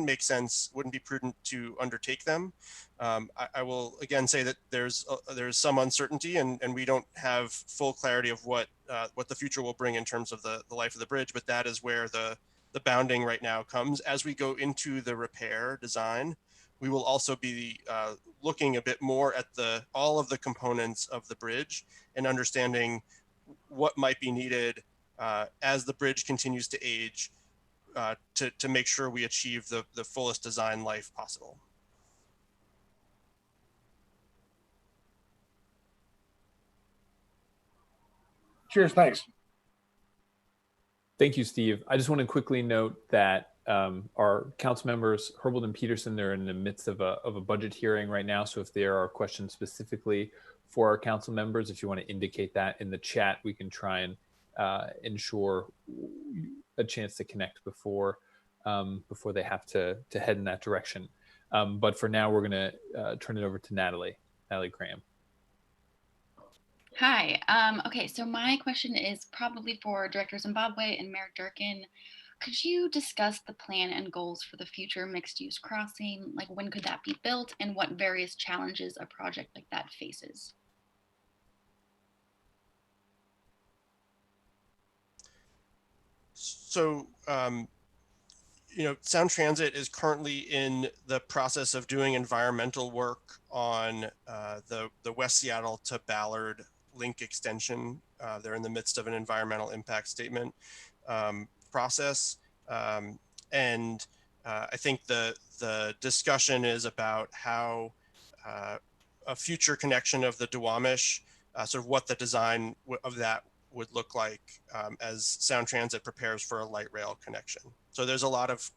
make sense, wouldn't be prudent to undertake them. I will again say that there's some uncertainty, and we don't have full clarity of what the future will bring in terms of the life of the bridge, but that is where the bounding right now comes. As we go into the repair design, we will also be looking a bit more at all of the components of the bridge and understanding what might be needed as the bridge continues to age to make sure we achieve the fullest design life possible. Cheers, thanks. Thank you, Steve. I just want to quickly note that our council members, Herbold and Peterson, they're in the midst of a budget hearing right now. So if there are questions specifically for our council members, if you want to indicate that in the chat, we can try and ensure a chance to connect before they have to head in that direction. But for now, we're going to turn it over to Natalie Graham. Hi. Okay, so my question is probably for Director Zimbabwe and Mayor Durkan. Could you discuss the plan and goals for the future mixed-use crossing? Like, when could that be built, and what various challenges a project like that faces? So, Sound Transit is currently in the process of doing environmental work on the West Seattle to Ballard link extension. They're in the midst of an environmental impact statement process. And I think the discussion is about how a future connection of the Duwamish, sort of what the design of that would look like as Sound Transit prepares for a light rail connection. So there's a lot of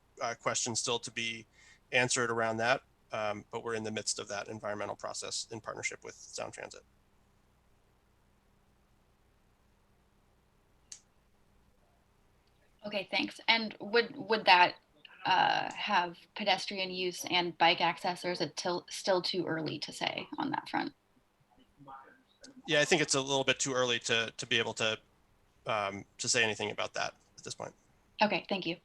questions still to be answered around that, but we're in the midst of that environmental process in partnership with Sound Transit. Okay, thanks. And would that have pedestrian use and bike access, or is it still too early to say on that front? Yeah, I think it's a little bit too early to be able to say anything about that at this point. Okay, thank you.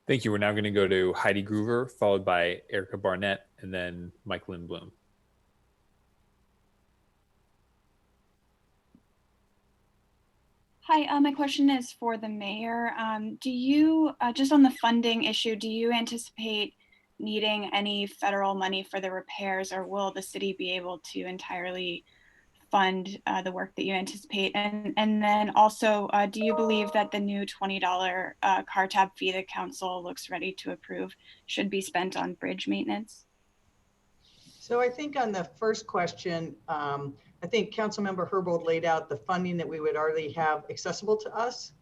Thank you. We're now going to go to Heidi Groover, followed by Erica Barnett, and then Mike Lindblom. Hi, my question is for the mayor. Do you, just on the funding issue, do you anticipate needing any federal money for the repairs, or will the city be able to entirely fund the work that you anticipate? And then also, do you believe that the new $20 car tab fee the council looks ready to approve should be spent on bridge maintenance? So I think on the first question, I think Councilmember Herbold laid out the funding that we would already have accessible to us.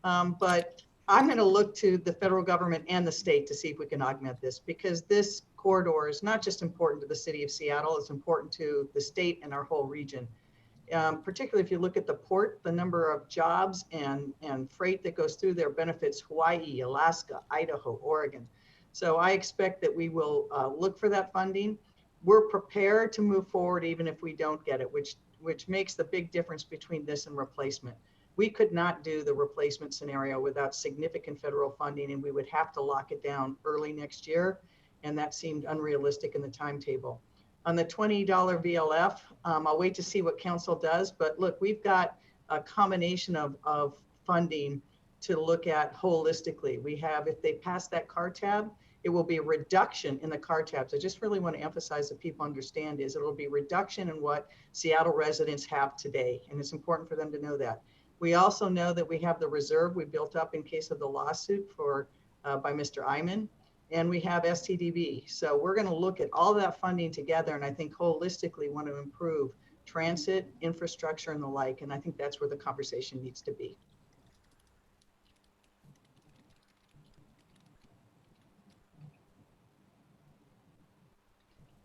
But I'm going to look to the federal government and the state to see if we can augment this, because this corridor is not just important to the city of Seattle, it's important to the state and our whole region. Particularly if you look at the port, the number of jobs and freight that goes through there benefits Hawaii, Alaska, Idaho, Oregon. So I expect that we will look for that funding. We're prepared to move forward even if we don't get it, which makes the big difference between this and replacement. We could not do the replacement scenario without significant federal funding, and we would have to lock it down early next year, and that seemed unrealistic in the timetable. On the $20 VLF, I'll wait to see what council does, but look, we've got a combination of funding to look at holistically. We have, if they pass that car tab, it will be a reduction in the car tabs. I just really want to emphasize that people understand is it'll be reduction in what Seattle residents have today. And it's important for them to know that. We also know that we have the reserve we built up in case of the lawsuit by Mr. Iman, and we have STDB. So we're going to look at all that funding together, and I think holistically want to improve transit, infrastructure, and the like. And I think that's where the conversation needs to be.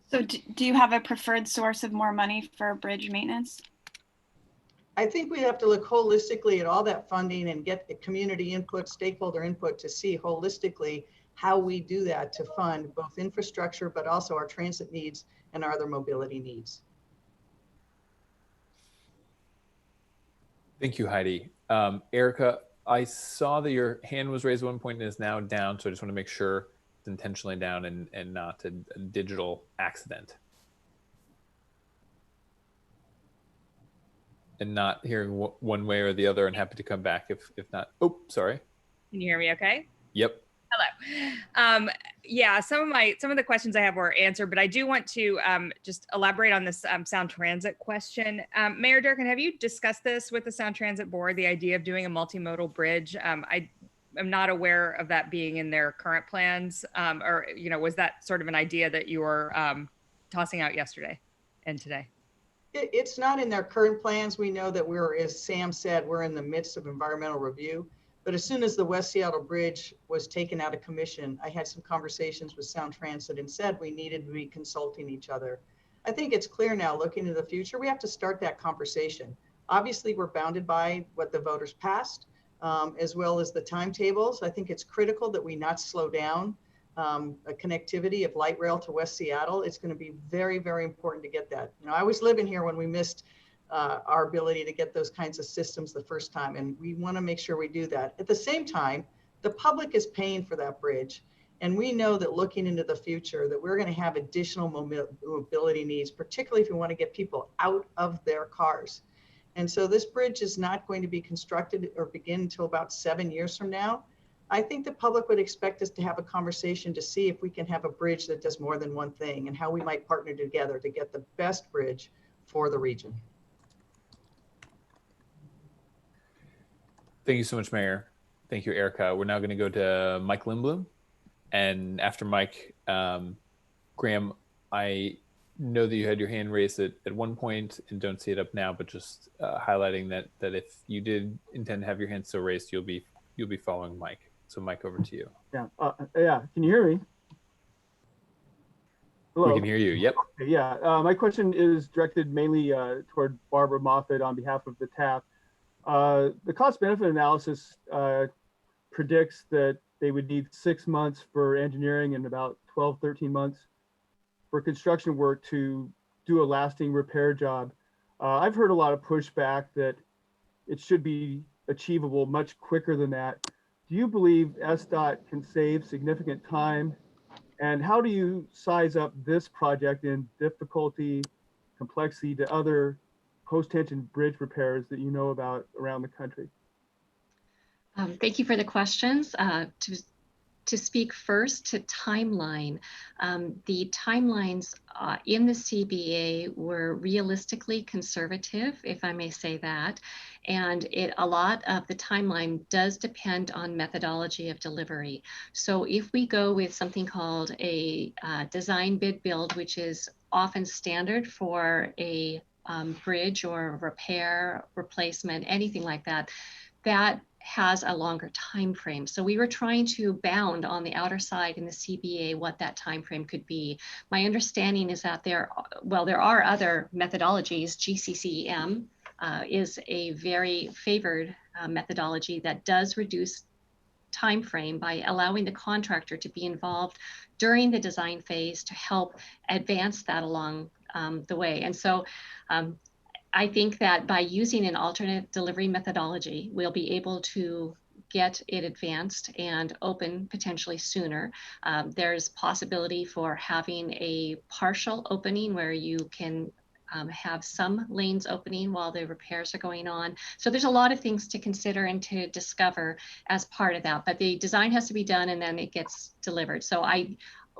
So do you have a preferred source of more money for bridge maintenance? I think we have to look holistically at all that funding and get the community input, stakeholder input to see holistically how we do that to fund both infrastructure, but also our transit needs and our other mobility needs. Thank you, Heidi. Erica, I saw that your hand was raised at one point and is now down, so I just want to make sure it's intentionally down and not a digital accident. And not hearing one way or the other, and happy to come back if not. Oh, sorry. Can you hear me okay? Yep. Hello. Yeah, some of the questions I have were answered, but I do want to just elaborate on this Sound Transit question. Mayor Durkan, have you discussed this with the Sound Transit Board, the idea of doing a multimodal bridge? I am not aware of that being in their current plans, or was that sort of an idea that you were tossing out yesterday and today? It's not in their current plans. We know that we're, as Sam said, we're in the midst of environmental review. But as soon as the West Seattle Bridge was taken out of commission, I had some conversations with Sound Transit and said we needed to be consulting each other. I think it's clear now, looking into the future, we have to start that conversation. Obviously, we're bounded by what the voters passed, as well as the timetables. I think it's critical that we not slow down a connectivity of light rail to West Seattle. It's going to be very, very important to get that. You know, I was living here when we missed our ability to get those kinds of systems the first time, and we want to make sure we do that. At the same time, the public is paying for that bridge, and we know that looking into the future that we're going to have additional mobility needs, particularly if we want to get people out of their cars. And so this bridge is not going to be constructed or begin until about 7 years from now. I think the public would expect us to have a conversation to see if we can have a bridge that does more than one thing and how we might partner together to get the best bridge for the region. Thank you so much, Mayor. Thank you, Erica. We're now going to go to Mike Lindblom. And after Mike, Graham, I know that you had your hand raised at one point and don't see it up now, but just highlighting that if you did intend to have your hand still raised, you'll be following Mike. So Mike, over to you. Yeah. Yeah. Can you hear me? Hello. We can hear you. Yep. Okay, yeah. My question is directed mainly toward Barbara Moffat on behalf of the TAP. The cost benefit analysis predicts that they would need 6 months for engineering and about 12, 13 months for construction work to do a lasting repair job. I've heard a lot of pushback that it should be achievable much quicker than that. Do you believe SDOT can save significant time? And how do you size up this project in difficulty, complexity to other post-tension bridge repairs that you know about around the country? Thank you for the questions. To speak first to timeline, the timelines in the CBA were realistically conservative, if I may say that. And a lot of the timeline does depend on methodology of delivery. So if we go with something called a design bid build, which is often standard for a bridge or repair, replacement, anything like that, that has a longer time frame. So we were trying to bound on the outer side in the CBA what that time frame could be. My understanding is that there are other methodologies. GCCEM is a very favored methodology that does reduce time frame by allowing the contractor to be involved during the design phase to help advance that along the way. And so I think that by using an alternate delivery methodology, we'll be able to get it advanced and open potentially sooner. There's possibility for having a partial opening where you can have some lanes opening while the repairs are going on. So there's a lot of things to consider and to discover as part of that, but the design has to be done and then it gets delivered. So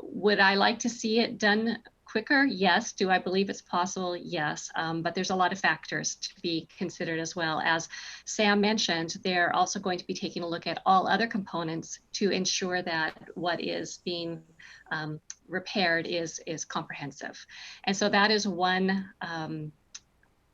would I like to see it done quicker? Yes. Do I believe it's possible? Yes. But there's a lot of factors to be considered as well. As Sam mentioned, they're also going to be taking a look at all other components to ensure that what is being repaired is comprehensive. And so that is one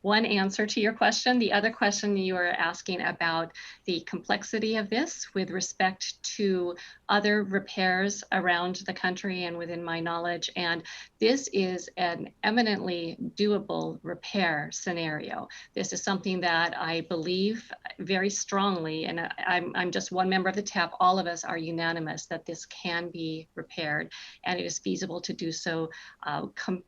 answer to your question. The other question you were asking about the complexity of this with respect to other repairs around the country and within my knowledge. And this is an eminently doable repair scenario. This is something that I believe very strongly, and I'm just one member of the TAP, all of us are unanimous that this can be repaired and it is feasible to do so.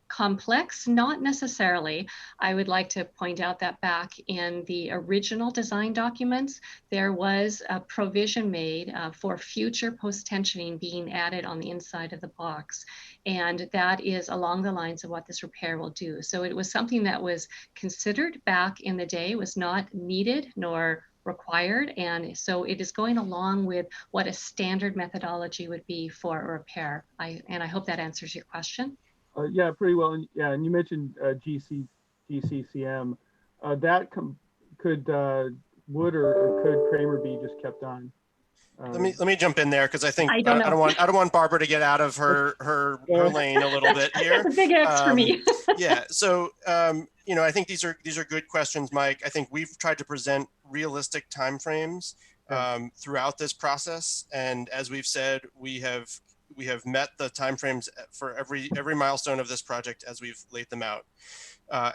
Complex, not necessarily. I would like to point out that back in the original design documents, there was a provision made for future post-tensioning being added on the inside of the box. And that is along the lines of what this repair will do. So it was something that was considered back in the day, was not needed nor required. And so it is going along with what a standard methodology would be for a repair. And I hope that answers your question. Yeah, pretty well. Yeah, and you mentioned GCCM. Would or could Kramer be just kept on? Let me jump in there because I think I I don't don't want Barbara to get out of her lane a little bit here. That's a big X for me. Yeah. So I think these are good questions, Mike. I think we've tried to present realistic timeframes throughout this process, and as we've said, we have met the timeframes for every milestone of this project as we've laid them out.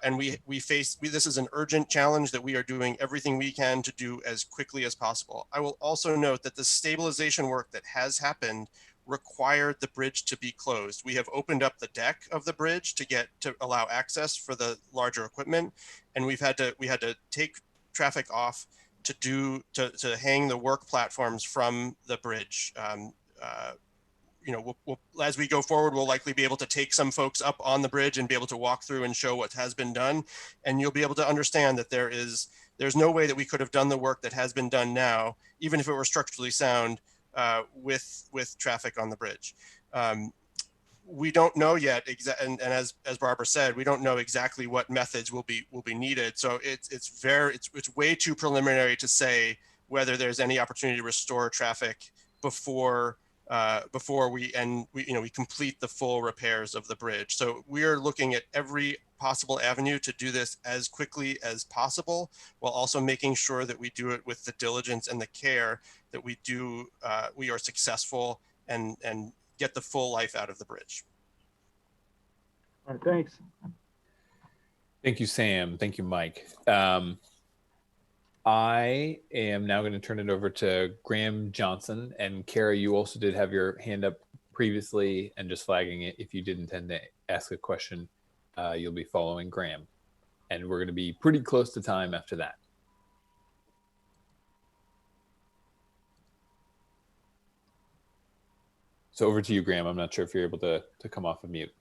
And this is an urgent challenge that we are doing everything we can to do as quickly as possible. I will also note that the stabilization work that has happened required the bridge to be closed. We have opened up the deck of the bridge to allow access for the larger equipment, and we had to take traffic off to hang the work platforms from the bridge. As we go forward, we'll likely be able to take some folks up on the bridge and be able to walk through and show what has been done. And you'll be able to understand that there's no way that we could have done the work that has been done now, even if it were structurally sound, with traffic on the bridge. We don't know yet, and as Barbara said, we don't know exactly what methods will be needed. So it's way too preliminary to say whether there's any opportunity to restore traffic before we complete the full repairs of the bridge. So we are looking at every possible avenue to do this as quickly as possible, while also making sure that we do it with the diligence and the care that we are successful and get the full life out of the bridge. All right, thanks. Thank you, Sam. Thank you, Mike. I am now going to turn it over to Graham Johnson. And Kara, you also did have your hand up previously, and just flagging it. If you did intend to ask a question, you'll be following Graham. And we're going to be pretty close to time after that. So over to you, Graham. I'm not sure if you're able to come off of mute.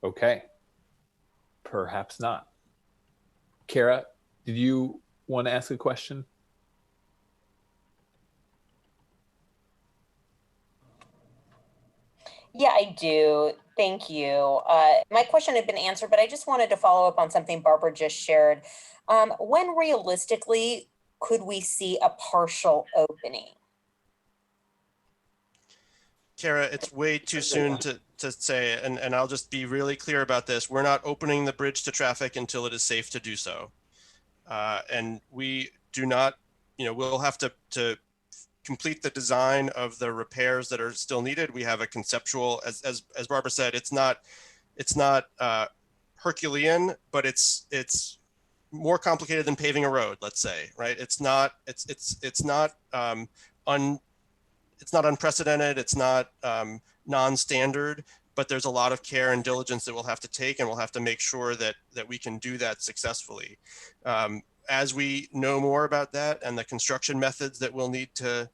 Okay, perhaps not. Kara, did you want to ask a question? Yeah, I do. Thank you. My question had been answered, but I just wanted to follow up on something Barbara just shared. When realistically could we see a partial opening? Kara, it's way too soon to say, and I'll just be really clear about this. We're not opening the bridge to traffic until it is safe to do so. And we do not, we'll have to complete the design of the repairs that are still needed. We have a conceptual, as Barbara said, it's not Herculean, but it's more complicated than paving a road, let's say, right? It's not unprecedented. It's not non-standard, but there's a lot of care and diligence that we'll have to take, and we'll have to make sure that we can do that successfully. As we know more about that and the construction methods that we'll need to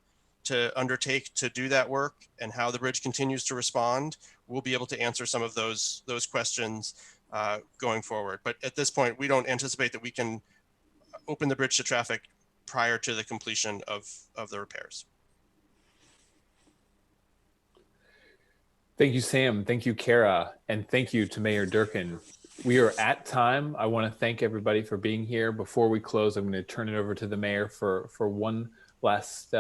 undertake to do that work and how the bridge continues to respond, we'll be able to answer some of those questions going forward. But at this point, we don't anticipate that we can open the bridge to traffic prior to the completion of the repairs. Thank you, Sam. Thank you, Kara. And thank you to Mayor Durkan. We are at time. I want to thank everybody for being here. Before we close, I'm going to turn it over to the mayor for one last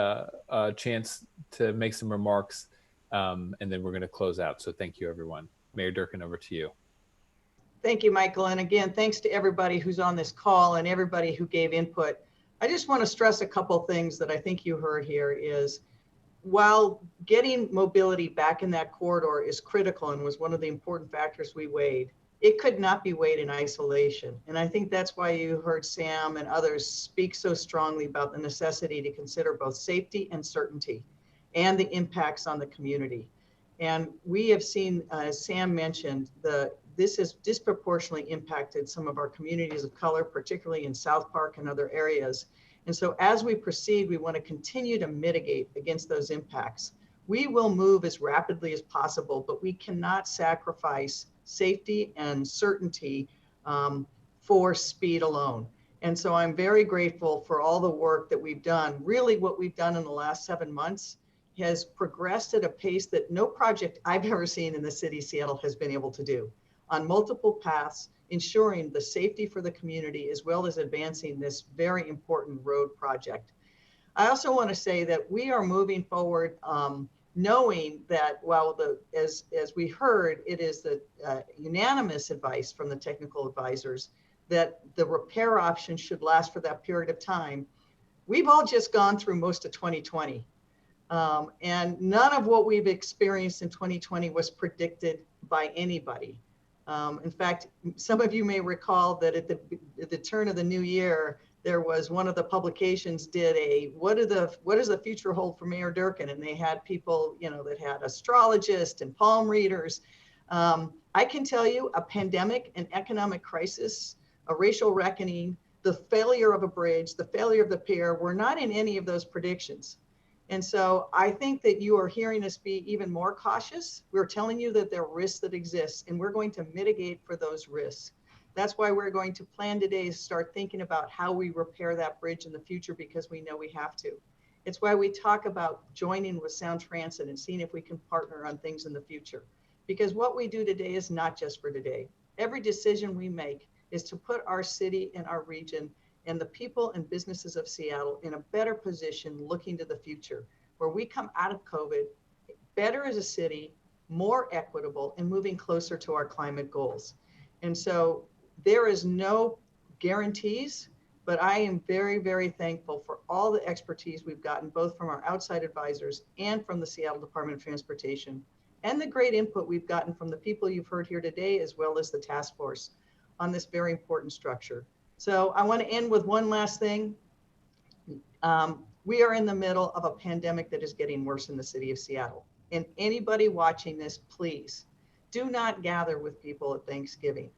chance to make some remarks, and then we're going to close out. So thank you, everyone. Mayor Durkan, over to you. Thank you, Michael. And again, thanks to everybody who's on this call and everybody who gave input. I just want to stress a couple things that I think you heard here is, while getting mobility back in that corridor is critical and was one of the important factors we weighed, it could not be weighed in isolation. And I think that's why you heard Sam and others speak so strongly about the necessity to consider both safety and certainty and the impacts on the community. And we have seen, as Sam mentioned, this has disproportionately impacted some of our communities of color, particularly in South Park and other areas. And so as we proceed, we want to continue to mitigate against those impacts. We will move as rapidly as possible, but we cannot sacrifice safety and certainty for speed alone. And so I'm very grateful for all the work that we've done. Really, what we've done in the last 7 months has progressed at a pace that no project I've ever seen in the city of Seattle has been able to do. on multiple paths, ensuring the safety for the community as well as advancing this very important road project. I also want to say that we are moving forward knowing that while as we heard, it is the unanimous advice from the technical advisors that the repair option should last for that period of time. We've all just gone through most of 2020. And none of what we've experienced in 2020 was predicted by anybody. In fact, some of you may recall that at the turn of the new year, there was one of the publications did a, what does the future hold for Mayor Durkan? And they had people, that had astrologists and palm readers. I can tell you a pandemic, an economic crisis, a racial reckoning, the failure of a bridge, the failure of the pier, were not in any of those predictions. And so I think that you are hearing us be even more cautious. We're telling you that there are risks that exist, and we're going to mitigate for those risks. That's why we're going to plan today to start thinking about how we repair that bridge in the future, because we know we have to. It's why we talk about joining with Sound Transit and seeing if we can partner on things in the future. Because what we do today is not just for today. Every decision we make is to put our city and our region and the people and businesses of Seattle in a better position looking to the future, where we come out of COVID better as a city, more equitable, and moving closer to our climate goals. And so there is no guarantees, but I am very, very thankful for all the expertise we've gotten, both from our outside advisors and from the Seattle Department of Transportation, and the great input we've gotten from the people you've heard here today, as well as the task force on this very important structure. So I want to end with one last thing. We are in the middle of a pandemic that is getting worse in the city of Seattle. And anybody watching this, please do not gather with people at Thanksgiving.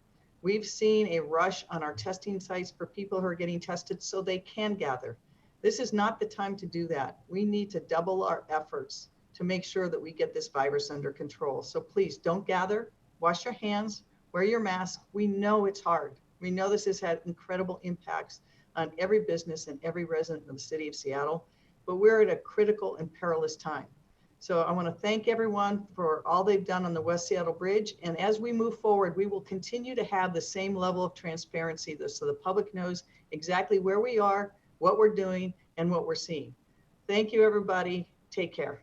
We've seen a rush on our testing sites for people who are getting tested so they can gather. This is not the time to do that. We need to double our efforts to make sure that we get this virus under control. So please don't gather, wash your hands, wear your mask. We know it's hard. We know this has had incredible impacts on every business and every resident of the city of Seattle, but we're at a critical and perilous time. So I want to thank everyone for all they've done on the West Seattle Bridge. And as we move forward, we will continue to have the same level of transparency so the public knows exactly where we are, what we're doing, and what we're seeing. Thank you, everybody. Take care.